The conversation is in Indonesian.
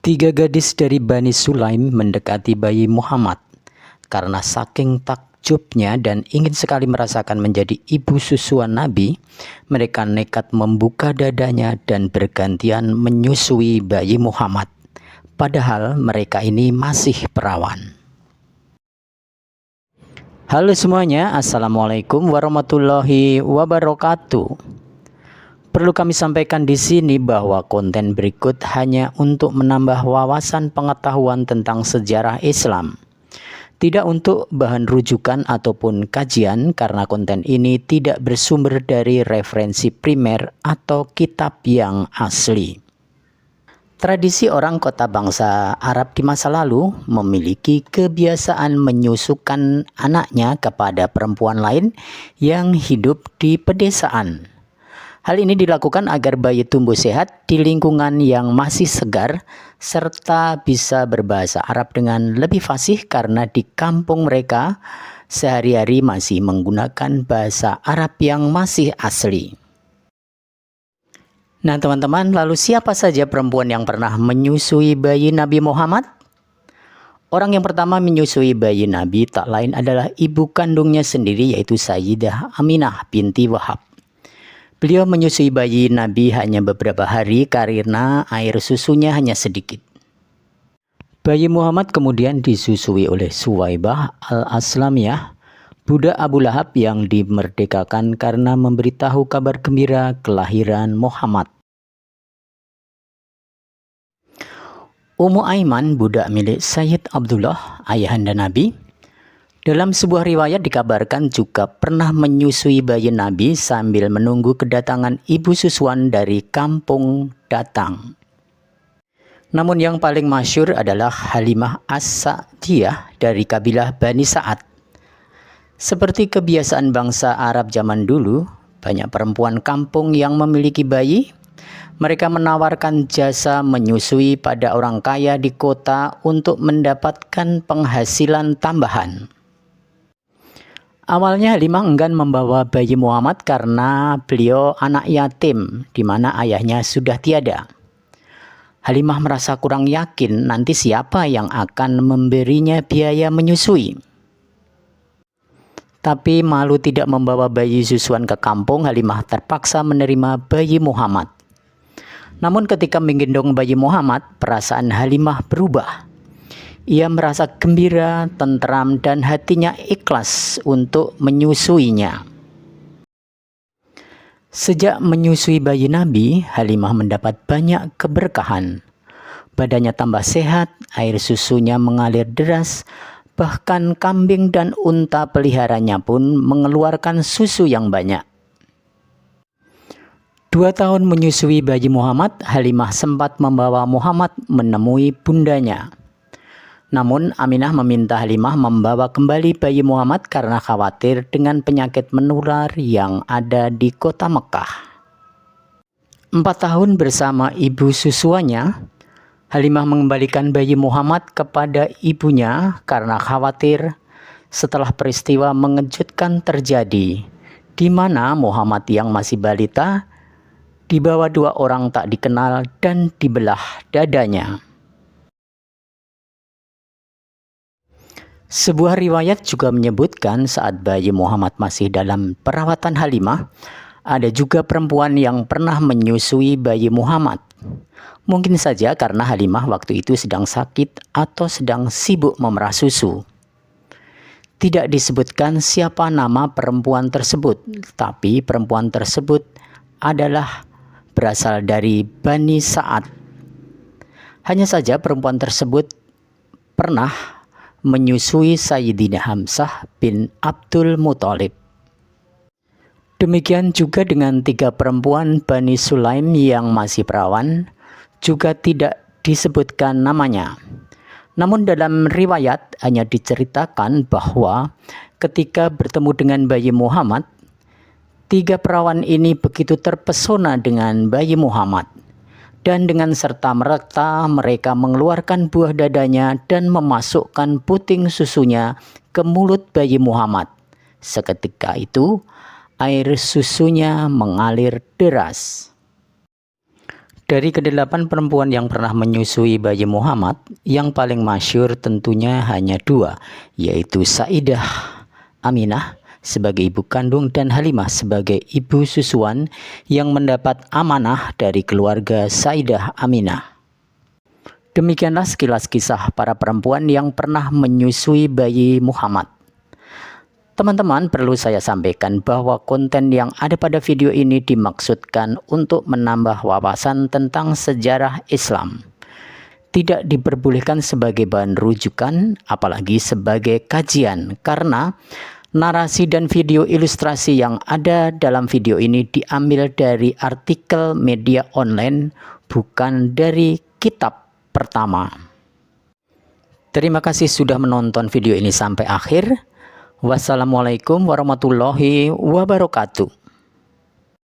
Tiga gadis dari Bani Sulaim mendekati bayi Muhammad. Karena saking takjubnya dan ingin sekali merasakan menjadi ibu susuan Nabi, mereka nekat membuka dadanya dan bergantian menyusui bayi Muhammad. Padahal mereka ini masih perawan. Halo semuanya, Assalamualaikum warahmatullahi wabarakatuh. Perlu kami sampaikan di sini bahwa konten berikut hanya untuk menambah wawasan pengetahuan tentang sejarah Islam. Tidak untuk bahan rujukan ataupun kajian karena konten ini tidak bersumber dari referensi primer atau kitab yang asli. Tradisi orang kota bangsa Arab di masa lalu memiliki kebiasaan menyusukan anaknya kepada perempuan lain yang hidup di pedesaan. Hal ini dilakukan agar bayi tumbuh sehat di lingkungan yang masih segar serta bisa berbahasa Arab dengan lebih fasih karena di kampung mereka sehari-hari masih menggunakan bahasa Arab yang masih asli. Nah teman-teman, lalu siapa saja perempuan yang pernah menyusui bayi Nabi Muhammad? Orang yang pertama menyusui bayi Nabi tak lain adalah ibu kandungnya sendiri, yaitu Sayyidah Aminah binti Wahab. Beliau menyusui bayi Nabi hanya beberapa hari karena air susunya hanya sedikit. Bayi Muhammad kemudian disusui oleh Suwaibah al-Aslamiyah, budak Abu Lahab yang dimerdekakan karena memberitahu kabar gembira kelahiran Muhammad. Ummu Aiman, budak milik Sayyid Abdullah, ayahanda Nabi, dalam sebuah riwayat dikabarkan juga pernah menyusui bayi Nabi sambil menunggu kedatangan ibu susuan dari kampung datang. Namun yang paling masyhur adalah Halimah As-Sa'diyah dari kabilah Bani Sa'ad. Seperti kebiasaan bangsa Arab zaman dulu, banyak perempuan kampung yang memiliki bayi. Mereka menawarkan jasa menyusui pada orang kaya di kota untuk mendapatkan penghasilan tambahan. Awalnya Halimah enggan membawa bayi Muhammad karena beliau anak yatim di mana ayahnya sudah tiada. Halimah merasa kurang yakin nanti siapa yang akan memberinya biaya menyusui. Tapi malu tidak membawa bayi susuan ke kampung, Halimah terpaksa menerima bayi Muhammad. Namun ketika menggendong bayi Muhammad, perasaan Halimah berubah. Ia merasa gembira, tentram, dan hatinya ikhlas untuk menyusuinya. Sejak menyusui bayi Nabi, Halimah mendapat banyak keberkahan. Badannya tambah sehat, air susunya mengalir deras, bahkan kambing dan unta peliharanya pun mengeluarkan susu yang banyak. 2 tahun menyusui bayi Muhammad, Halimah sempat membawa Muhammad menemui bundanya. Namun Aminah meminta Halimah membawa kembali bayi Muhammad karena khawatir dengan penyakit menular yang ada di kota Mekah. 4 tahun bersama ibu susuannya, Halimah mengembalikan bayi Muhammad kepada ibunya karena khawatir setelah peristiwa mengejutkan terjadi, di mana Muhammad yang masih balita dibawa 2 orang tak dikenal dan dibelah dadanya. Sebuah riwayat juga menyebutkan saat bayi Muhammad masih dalam perawatan Halimah, ada juga perempuan yang pernah menyusui bayi Muhammad. Mungkin saja karena Halimah waktu itu sedang sakit atau sedang sibuk memerah susu. Tidak disebutkan siapa nama perempuan tersebut, tapi perempuan tersebut adalah berasal dari Bani Sa'ad. Hanya saja perempuan tersebut pernah menyusui Sayyidina Hamzah bin Abdul Muthalib. Demikian juga dengan 3 perempuan Bani Sulaim yang masih perawan, juga tidak disebutkan namanya. Namun dalam riwayat hanya diceritakan bahwa ketika bertemu dengan bayi Muhammad, 3 perawan ini begitu terpesona dengan bayi Muhammad. Dan dengan serta-merta mereka mengeluarkan buah dadanya dan memasukkan puting susunya ke mulut bayi Muhammad. Seketika itu, air susunya mengalir deras. Dari ke-8 perempuan yang pernah menyusui bayi Muhammad, yang paling masyhur tentunya hanya dua, yaitu Sayyidah Aminah sebagai ibu kandung dan Halimah sebagai ibu susuan yang mendapat amanah dari keluarga Sayyidah Aminah. Demikianlah sekilas kisah para perempuan yang pernah menyusui bayi Muhammad. Teman-teman, perlu saya sampaikan bahwa konten yang ada pada video ini dimaksudkan untuk menambah wawasan tentang sejarah Islam. Tidak diperbolehkan sebagai bahan rujukan, apalagi sebagai kajian, karena narasi dan video ilustrasi yang ada dalam video ini diambil dari artikel media online, bukan dari kitab pertama. Terima kasih sudah menonton video ini sampai akhir. Wassalamualaikum warahmatullahi wabarakatuh.